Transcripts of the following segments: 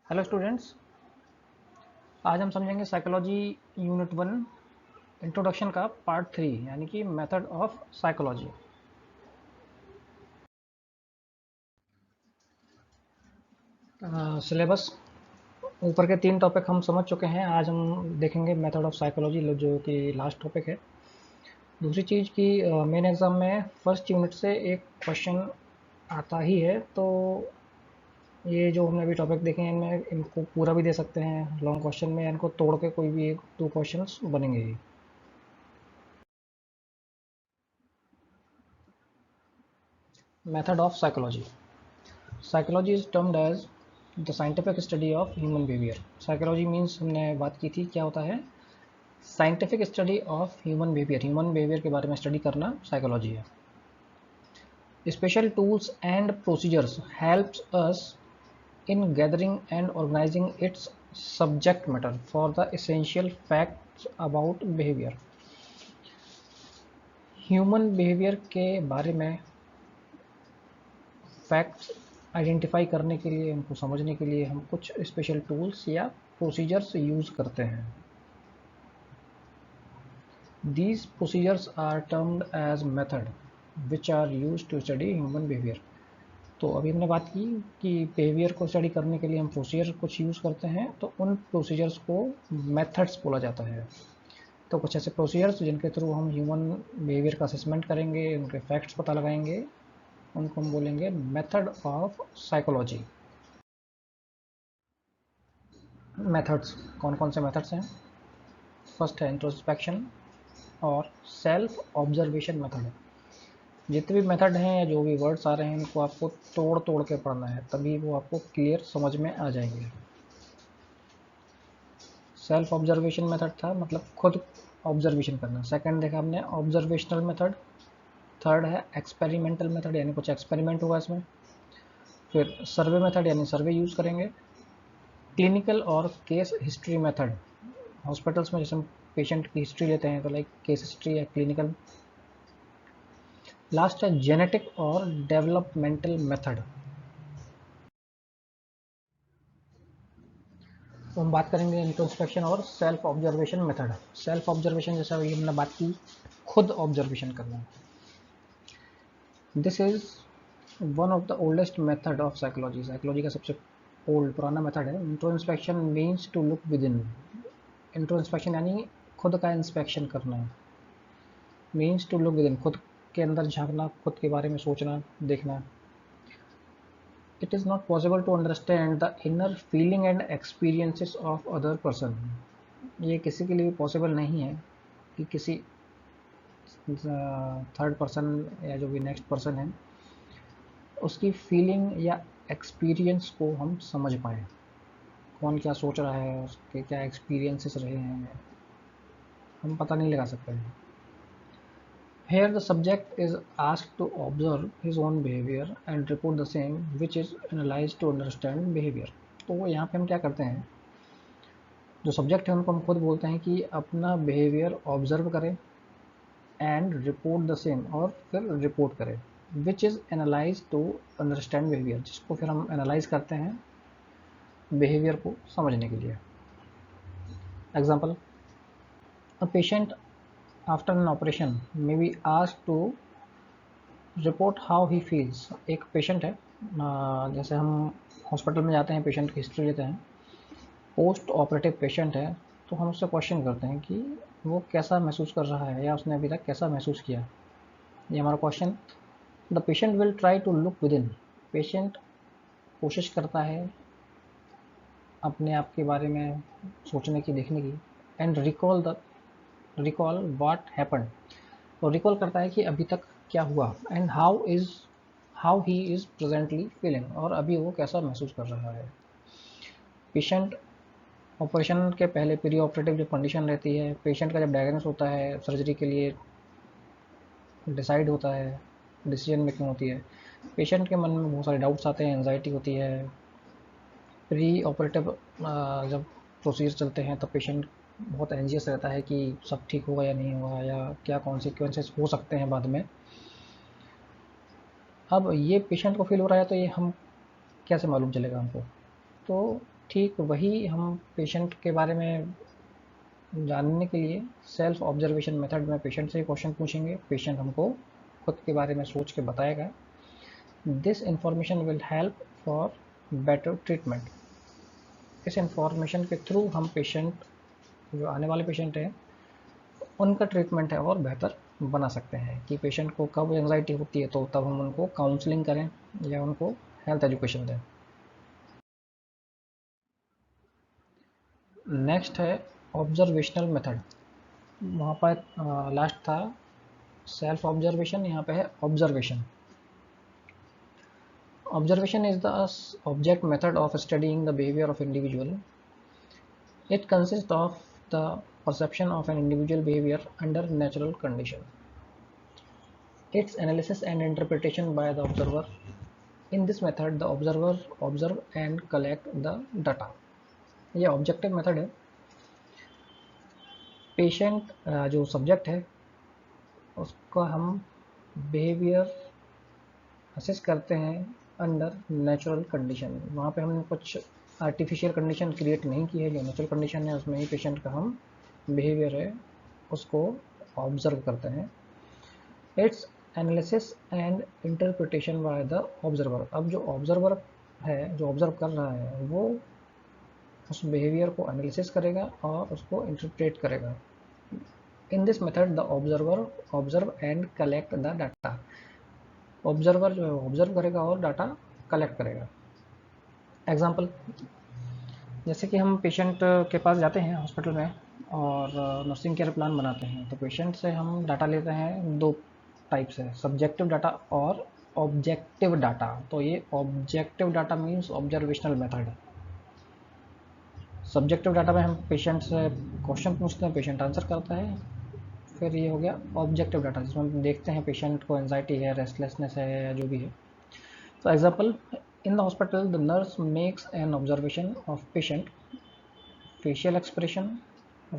Hello students, आज हम समझेंगे साइकोलॉजी यूनिट 1 इंट्रोडक्शन का पार्ट 3 यानी कि मेथड ऑफ साइकोलॉजी। सिलेबस ऊपर के 3 टॉपिक हम समझ चुके हैं। आज हम देखेंगे मेथड ऑफ साइकोलॉजी जो कि लास्ट टॉपिक है। दूसरी चीज़ कि मेन एग्ज़ाम में फर्स्ट यूनिट से एक क्वेश्चन आता ही है, तो ये जो हमने अभी टॉपिक देखे हैं इनमें इनको पूरा भी दे सकते हैं लॉन्ग क्वेश्चन में, या इनको तोड़ के कोई भी एक 2 क्वेश्चंस बनेंगे ही। Method of psychology. Psychology is termed as the scientific study of human behaviour. Psychology means हमने बात की थी क्या होता है, scientific study of human behaviour. Human behaviour के बारे में स्टडी करना साइकोलॉजी है। Special tools and procedures helps us in gathering and organising its subject matter for the essential facts about behaviour. Human behaviour के बारे में फैक्ट्स आइडेंटिफाई करने के लिए, उनको समझने के लिए हम कुछ स्पेशल टूल्स या प्रोसीजर्स यूज़ करते हैं। These procedures are termed as method which are used to study human behavior। तो अभी हमने बात की कि बिहेवियर को स्टडी करने के लिए हम प्रोसीजर कुछ यूज़ करते हैं, तो उन प्रोसीजर्स को मेथड्स बोला जाता है। तो कुछ ऐसे प्रोसीजर्स जिनके थ्रू हम ह्यूमन बिहेवियर का असेसमेंट करेंगे, उनके फैक्ट्स पता लगाएंगे, उनको हम बोलेंगे मेथड ऑफ साइकोलॉजी। मेथड्स कौन कौन से मेथड्स हैं? फर्स्ट है इंट्रोस्पेक्शन और सेल्फ ऑब्जर्वेशन मेथड है। जितने भी मेथड हैं या जो भी वर्ड्स आ रहे हैं इनको आपको तोड़ तोड़ के पढ़ना है, तभी वो आपको क्लियर समझ में आ जाएंगे। सेल्फ ऑब्जर्वेशन मेथड था, मतलब खुद ऑब्जर्वेशन करना। सेकंड देखा हमने ऑब्जर्वेशनल मेथड। थर्ड है एक्सपेरिमेंटल मेथड, यानी कुछ एक्सपेरिमेंट होगा इसमें। फिर सर्वे मेथड यानी सर्वे यूज़ करेंगे। क्लिनिकल और केस हिस्ट्री मेथड, हॉस्पिटल्स में जैसे हम पेशेंट की हिस्ट्री लेते हैं तो लाइक केस हिस्ट्री या क्लिनिकल। लास्ट है जेनेटिक और डेवलपमेंटल मेथड। तो हम बात करेंगे इंट्रोस्पेक्शन और self observation method. Self observation जैसा अभी हमने बात की, खुद ऑब्जर्वेशन करना। This is one of the oldest method of psychology. Psychology का सबसे ओल्ड पुराना मेथड है। Introspection means to look within. Introspection यानी खुद का इंस्पेक्शन करना, means to look within, खुद के अंदर झांकना, खुद के बारे में सोचना, देखना। It is not possible to understand the inner feeling and experiences of other person। ये किसी के लिए पॉसिबल नहीं है कि किसी थर्ड पर्सन या जो भी नेक्स्ट पर्सन है उसकी फीलिंग या एक्सपीरियंस को हम समझ पाएँ। कौन क्या सोच रहा है, उसके क्या एक्सपीरियंसेस रहे हैं, हम पता नहीं लगा सकते हैं। Here the subject is asked to observe his own behavior and report the same, which is analyzed to understand behavior। तो यहाँ पे हम क्या करते हैं, जो सब्जेक्ट है उनको हम खुद बोलते हैं कि अपना बिहेवियर ऑब्जर्व करें एंड रिपोर्ट द सेम, और फिर रिपोर्ट करें, which is analyse to understand behaviour, जिसको फिर हम एनालाइज करते हैं बिहेवियर को समझने के लिए। Example, a patient after an operation may be asked to report how he feels. एक पेशेंट है, जैसे हम हॉस्पिटल में जाते हैं, पेशेंट की हिस्ट्री लेते हैं, पोस्ट ऑपरेटिव पेशेंट है, तो हम उससे क्वेश्चन करते हैं कि वो कैसा महसूस कर रहा है या उसने अभी तक कैसा महसूस किया। ये हमारा question. The patient will try to look within. Patient कोशिश करता है अपने आप के बारे में सोचने की, देखने की। And recall what happened. तो रिकॉल करता है कि अभी तक क्या हुआ। And how he is presently feeling, और अभी वो कैसा महसूस कर रहा है। पेशेंट ऑपरेशन के पहले प्री ऑपरेटिव जो कंडीशन रहती है, पेशेंट का जब डायग्नोस होता है, सर्जरी के लिए डिसाइड होता है, डिसीजन मेकिंग होती है, पेशेंट के मन में बहुत सारे डाउट्स आते हैं, एंजाइटी होती है। प्री ऑपरेटिव जब प्रोसीजर चलते हैं तब पेशेंट बहुत एंजियस रहता है कि सब ठीक होगा या नहीं होगा, या क्या कॉन्सिक्वेंसेस हो सकते हैं बाद में। अब ये पेशेंट को फील हो रहा है, तो ये हम कैसे मालूम चलेगा हमको? तो ठीक वही हम पेशेंट के बारे में जानने के लिए सेल्फ ऑब्जर्वेशन मेथड में पेशेंट से क्वेश्चन पूछेंगे, पेशेंट हमको खुद के बारे में सोच के बताएगा। This information will help for better treatment. इस इंफॉर्मेशन के थ्रू हम पेशेंट, जो आने वाले पेशेंट हैं, उनका ट्रीटमेंट है और बेहतर बना सकते हैं कि पेशेंट को कब एंजाइटी होती है तो तब हम उनको काउंसलिंग करें या उनको हेल्थ एजुकेशन दें। नेक्स्ट है ऑब्जर्वेशनल मेथड। वहाँ पर लास्ट था सेल्फ ऑब्जर्वेशन, यहाँ पे है observation. Observation is the object method of studying the behaviour of individual. It consist of the perception of an individual behavior under natural condition, its analysis and interpretation by the observer. In this method the observer observe and collect the data। ये objective method है। Patient जो subject है उसका हम behaviour assess करते हैं under natural condition. वहाँ पे हमने कुछ आर्टिफिशियल कंडीशन क्रिएट नहीं की है, जो नेचुरल कंडीशन है उसमें ही पेशेंट का हम बिहेवियर है उसको ऑब्जर्व करते हैं। It's analysis and interpretation by the observer. अब जो ऑब्जर्वर है, जो ऑब्जर्व कर रहा है, वो उस बिहेवियर को एनालिसिस करेगा और उसको इंटरप्रेट करेगा। In this method the observer observe and collect the data. Observer जो है ऑब्जर्व करेगा और डाटा कलेक्ट करेगा। एग्जाम्पल, जैसे कि हम पेशेंट के पास जाते हैं हॉस्पिटल में और नर्सिंग केयर प्लान बनाते हैं, तो पेशेंट से हम डाटा लेते हैं दो टाइप से, सब्जेक्टिव डाटा और ऑब्जेक्टिव डाटा। तो ये objective data means observational method. Subjective data में हम पेशेंट से क्वेश्चन पूछते हैं, पेशेंट आंसर करता है। फिर ये हो गया ऑब्जेक्टिव डाटा, जिसमें हम देखते हैं पेशेंट को एंजाइटी है, रेस्टलेसनेस है या जो भी है। तो example, in the hospital the nurse makes an observation of patient facial expression,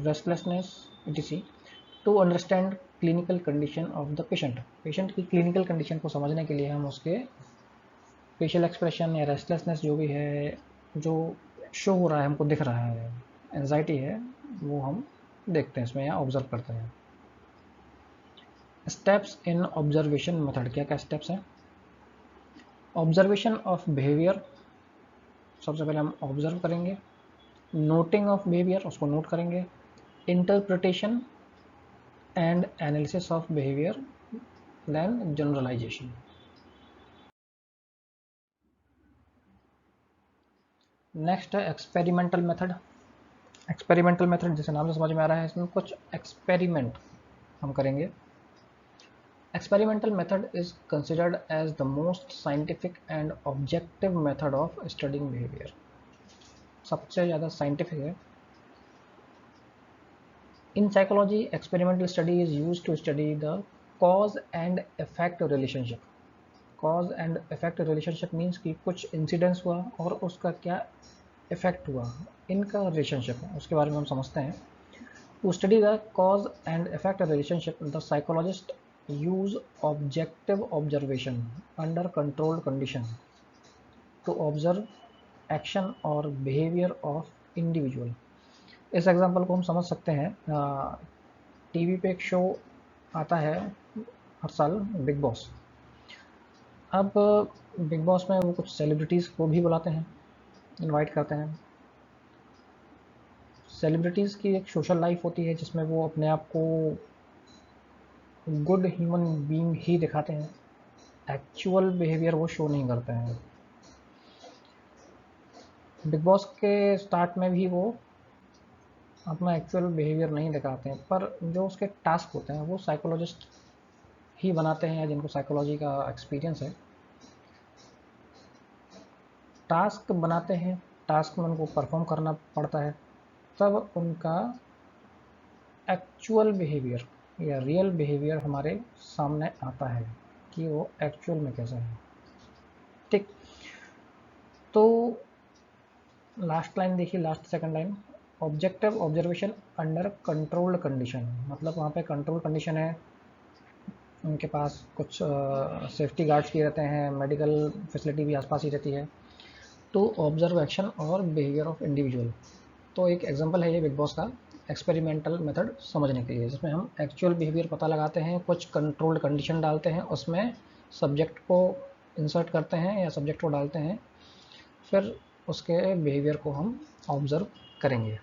restlessness, etc. to understand clinical condition of the patient। Patient की क्लिनिकल कंडीशन को समझने के लिए हम उसके फेशियल एक्सप्रेशन या रेस्टलेसनेस जो भी है, जो शो हो रहा है, हमको दिख रहा है, एंजाइटी है, वो हम देखते हैं इसमें या ऑब्जर्व करते हैं। स्टेप्स इन ऑब्जर्वेशन मेथड, क्या क्या स्टेप्स हैं? ऑब्जर्वेशन ऑफ बिहेवियर, सबसे पहले हम ऑब्जर्व करेंगे। नोटिंग ऑफ बिहेवियर, उसको नोट करेंगे। Interpretation and analysis of behaviour, then generalisation. Next है एक्सपेरिमेंटल मेथड। एक्सपेरिमेंटल मेथड जैसे नाम से समझ में आ रहा है, इसमें कुछ एक्सपेरिमेंट हम करेंगे। Experimental method is considered as the most scientific and objective method of studying behaviour. सबसे ज़्यादा साइंटिफिक है। In psychology experimental study is use to study the cause and effect relationship. Cause and effect relationship means कि कुछ incidence हुआ और उसका क्या effect हुआ, इनका रिलेशनशिप है, उसके बारे में हम समझते हैं। To study the cause and effect relationship the psychologist use objective observation under controlled condition to observe action और बिहेवियर ऑफ इंडिविजुअल। इस एग्जांपल को हम समझ सकते हैं, टीवी पे एक शो आता है हर साल, बिग बॉस। अब बिग बॉस में वो कुछ सेलिब्रिटीज़ को भी बुलाते हैं, इनवाइट करते हैं। सेलिब्रिटीज़ की एक सोशल लाइफ होती है जिसमें वो अपने आप को गुड ह्यूमन बीइंग ही दिखाते हैं, एक्चुअल बिहेवियर वो शो नहीं करते हैं। बिग बॉस के स्टार्ट में भी वो अपना एक्चुअल बिहेवियर नहीं दिखाते हैं, पर जो उसके टास्क होते हैं वो साइकोलॉजिस्ट ही बनाते हैं, जिनको साइकोलॉजी का एक्सपीरियंस है। टास्क बनाते हैं, टास्क में उनको परफॉर्म करना पड़ता है, तब उनका एक्चुअल बिहेवियर या रियल बिहेवियर हमारे सामने आता है कि वो एक्चुअल में कैसा है। ठीक, तो लास्ट लाइन देखिए, last second line, objective observation under controlled condition. मतलब वहाँ पे कंट्रोल कंडीशन है, उनके पास कुछ सेफ्टी गार्ड्स भी रहते हैं, मेडिकल फैसिलिटी भी आसपास ही रहती है। टू ऑब्जर्व एक्शन और बिहेवियर ऑफ इंडिविजुअल। तो एक एग्जांपल है ये बिग बॉस का एक्सपेरिमेंटल मेथड समझने के लिए, जिसमें हम एक्चुअल बिहेवियर पता लगाते हैं, कुछ कंट्रोल्ड कंडीशन डालते हैं, उसमें सब्जेक्ट को इंसर्ट करते हैं या सब्जेक्ट को डालते हैं, फिर उसके बिहेवियर को हम ऑब्जर्व करेंगे।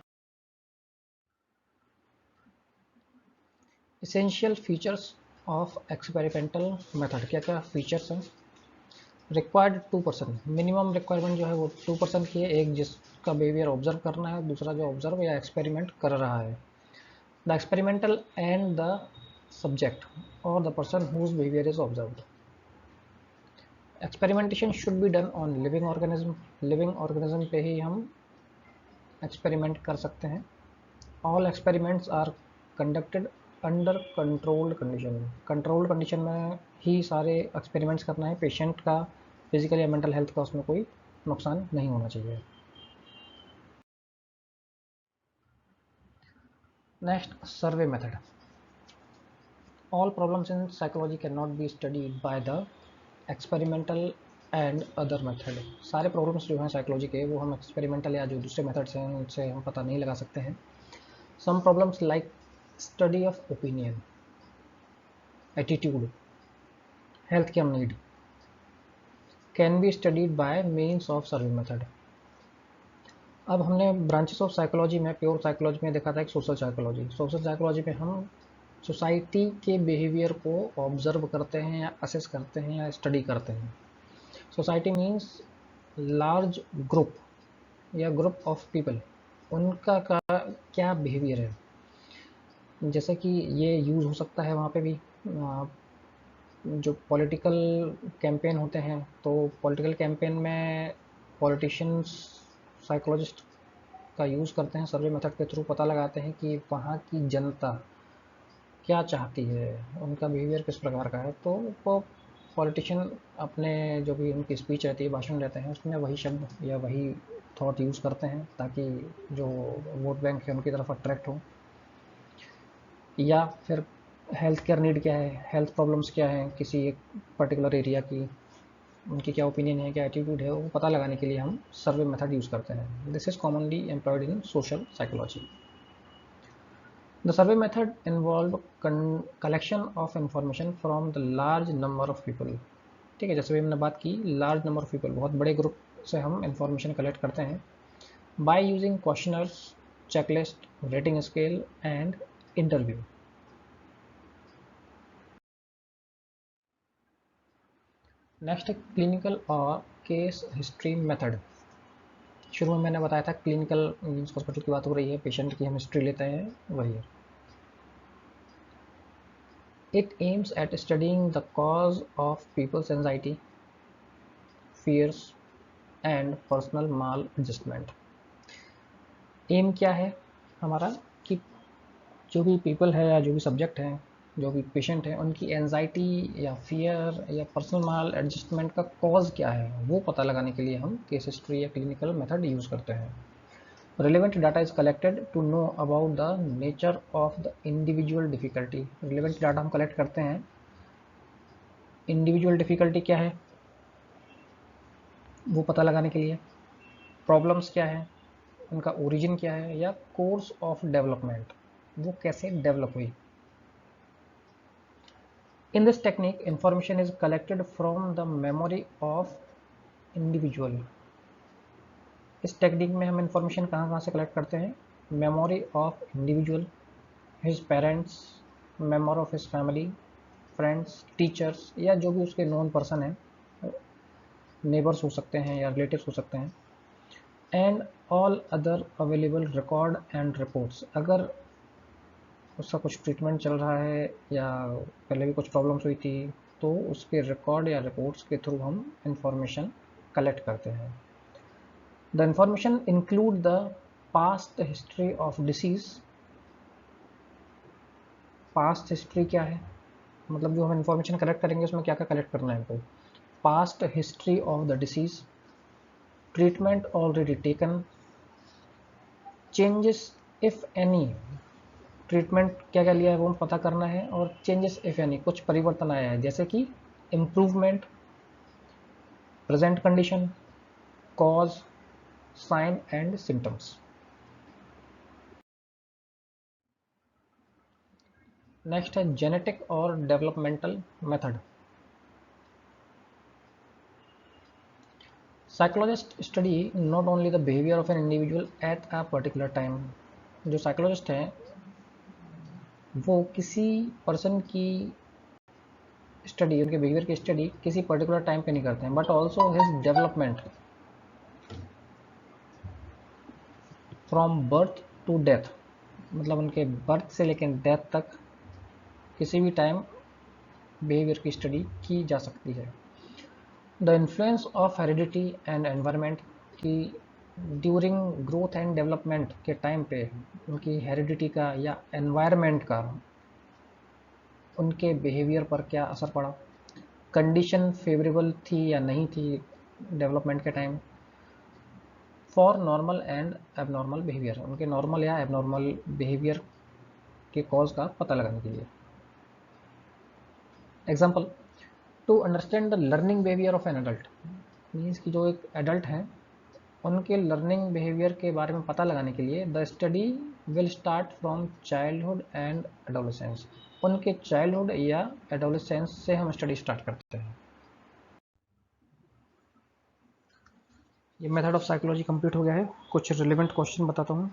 Essential features of experimental method, क्या क्या फीचर्स हैं? रिक्वायर्ड 2%, मिनिमम रिक्वायरमेंट जो है वो 2% की है, एक जिसका बिहेवियर ऑब्जर्व करना है, दूसरा जो ऑब्जर्व या एक्सपेरिमेंट कर रहा है। The experimental and the subject और the person whose behaviour is observed. Experimentation should be done on living organism, living organism पे ही हम एक्सपेरिमेंट कर सकते हैं। All experiments are conducted under controlled condition, controlled condition में ही सारे एक्सपेरिमेंट्स करना है, पेशेंट का फिजिकल या मेंटल हेल्थ का उसमें कोई नुकसान नहीं होना चाहिए। Next, survey method. All problems in psychology can not be studied by the experimental and other method. सारे प्रॉब्लम्स जो हैं साइकोलॉजी के वो हम एक्सपेरिमेंटल या जो दूसरे मेथड्स हैं उनसे हम पता नहीं लगा सकते हैं। Some problems like study of opinion, attitude, health care need can be studied by means of survey method. अब हमने ब्रांचेस ऑफ साइकोलॉजी में, प्योर साइकोलॉजी में देखा था एक सोशल साइकोलॉजी। सोशल साइकोलॉजी में हम सोसाइटी के बिहेवियर को ऑब्जर्व करते हैं या असेस करते हैं या स्टडी करते हैं। सोसाइटी मीन्स लार्ज ग्रुप या ग्रुप ऑफ पीपल, उनका का क्या बिहेवियर है। जैसे कि ये यूज़ हो सकता है वहाँ पे भी, जो पॉलिटिकल कैंपेन होते हैं, तो पॉलिटिकल कैंपेन में पॉलिटिशियंस साइकोलॉजिस्ट का यूज़ करते हैं, सर्वे मेथड के थ्रू पता लगाते हैं कि वहाँ की जनता क्या चाहती है, उनका बिहेवियर किस प्रकार का है। तो वो पॉलिटिशियन अपने जो भी उनकी स्पीच रहती है, भाषण रहते हैं, उसमें वही शब्द या वही थॉट यूज़ करते हैं ताकि जो वोट बैंक है उनकी तरफ अट्रैक्ट हो। या फिर हेल्थ केयर नीड क्या है, हेल्थ प्रॉब्लम्स क्या हैं किसी एक पर्टिकुलर एरिया की, उनकी क्या ओपिनियन है, क्या एटीट्यूड है, वो पता लगाने के लिए हम सर्वे मेथड यूज़ करते हैं। This is commonly employed in social psychology. The survey method involve collection of information from the large number of people. ठीक है, जैसे भी हमने बात की, लार्ज नंबर ऑफ पीपल, बहुत बड़े ग्रुप से हम इंफॉर्मेशन कलेक्ट करते हैं by using questioners, checklist, rating scale and interview. Next, clinical और केस हिस्ट्री मेथड। शुरू में मैंने बताया था क्लिनिकल मीन्स हॉस्पिटल की बात हो रही है, पेशेंट की हम हिस्ट्री लेते हैं, वही है। It aims at studying the cause of people's anxiety, fears and personal maladjustment. Aim क्या है हमारा कि जो भी पीपल है या जो भी सब्जेक्ट है, जो भी पेशेंट है, उनकी एंजाइटी या फियर या पर्सनल माल एडजस्टमेंट का कॉज क्या है, वो पता लगाने के लिए हम केस हिस्ट्री या क्लिनिकल मेथड यूज़ करते हैं। Relevant data is collected to know about the nature of the individual difficulty. Relevant data हम कलेक्ट करते हैं, इंडिविजुअल डिफ़िकल्टी क्या है वो पता लगाने के लिए, प्रॉब्लम्स क्या है, उनका ओरिजिन क्या है, या कोर्स ऑफ डेवलपमेंट, वो कैसे डेवलप हुई। In this technique information is collected from the memory of individual. इस टेक्निक में हम इंफॉर्मेशन कहाँ कहाँ से कलेक्ट करते हैं? Memory of individual, his parents, member of his family, friends, teachers, या जो भी उसके नॉन पर्सन हैं, नेबर्स हो सकते हैं या रिलेटिव्स हो सकते हैं, and all other available record and reports. अगर उसका कुछ ट्रीटमेंट चल रहा है या पहले भी कुछ प्रॉब्लम्स हुई थी, तो उसके रिकॉर्ड या रिपोर्ट्स के थ्रू हम इंफॉर्मेशन कलेक्ट करते हैं। The information include the past history of disease. Past history क्या है, मतलब जो हम इंफॉर्मेशन कलेक्ट करेंगे उसमें क्या क्या कलेक्ट करना है हमको। Past history of the disease, treatment already taken, changes if any, treatment क्या क्या लिया है वो पता करना है, और चेंजेस इफ़ एनी, कुछ परिवर्तन आया है, जैसे कि improvement, present condition, cause, sign and symptoms. Next है जेनेटिक और developmental method. Psychologist study not only the behaviour of an individual at a particular time. जो साइकोलॉजिस्ट हैं वो किसी पर्सन की स्टडी, उनके बिहेवियर की स्टडी किसी पर्टिकुलर टाइम पे नहीं करते हैं, but also his development from birth to death, मतलब उनके बर्थ से लेकर डेथ तक किसी भी टाइम बिहेवियर की स्टडी की जा सकती है। The influence of heredity and environment, कि ड्यूरिंग ग्रोथ एंड डेवलपमेंट के टाइम पे उनकी हेरिडिटी का या एनवायरनमेंट का उनके बिहेवियर पर क्या असर पड़ा, कंडीशन फेवरेबल थी या नहीं थी डेवलपमेंट के time, for normal and abnormal behaviour, उनके नॉर्मल या एबनॉर्मल बिहेवियर के कॉज का पता लगाने के लिए। Example, to understand the learning behaviour of an adult, means कि जो एक एडल्ट हैं उनके लर्निंग बिहेवियर के बारे में पता लगाने के लिए the study will start from childhood and adolescence, उनके चाइल्डहुड या एडोलेसेंस से हम स्टडी स्टार्ट करते हैं। ये मेथड ऑफ साइकोलॉजी कंप्लीट हो गया है। कुछ रिलेवेंट क्वेश्चन बताता हूँ।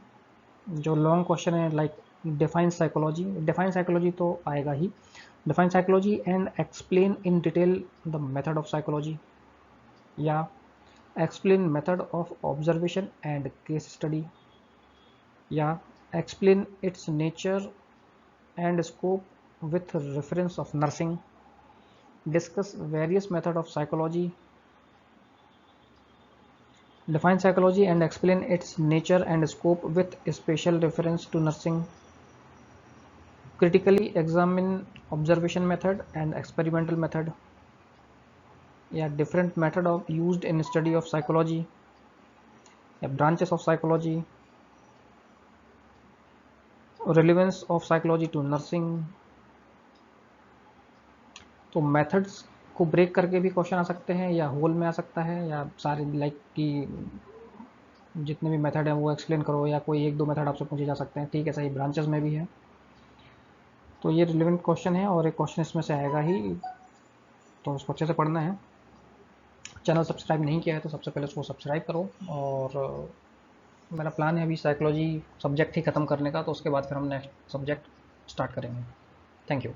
जो लॉन्ग क्वेश्चन है like define psychology, define psychology तो आएगा ही, define psychology and explain in detail the method of psychology, या explain method of observation and case study, या explain its nature and scope with reference of nursing, discuss various method of psychology, define psychology and explain its nature and scope with special reference to nursing, critically examine observation method and experimental method, या different method of used in study of psychology, या branches of psychology, relevance of psychology to nursing। तो methods को break करके भी question आ सकते हैं, या whole में आ सकता है, या सारे लाइक कि जितने भी मेथड हैं वो एक्सप्लेन करो, या कोई एक दो मेथड आपसे पूछे जा सकते हैं, ठीक है, सही ब्रांचेस में भी है। तो ये रिलेवेंट क्वेश्चन है और एक क्वेश्चन इसमें से आएगा ही, तो उसको अच्छे से पढ़ना है। चैनल सब्सक्राइब नहीं किया है तो सबसे पहले उसको सब्सक्राइब करो। और मेरा प्लान है अभी साइकोलॉजी सब्जेक्ट ही ख़त्म करने का, तो उसके बाद फिर हम नेक्स्ट सब्जेक्ट स्टार्ट करेंगे। Thank you.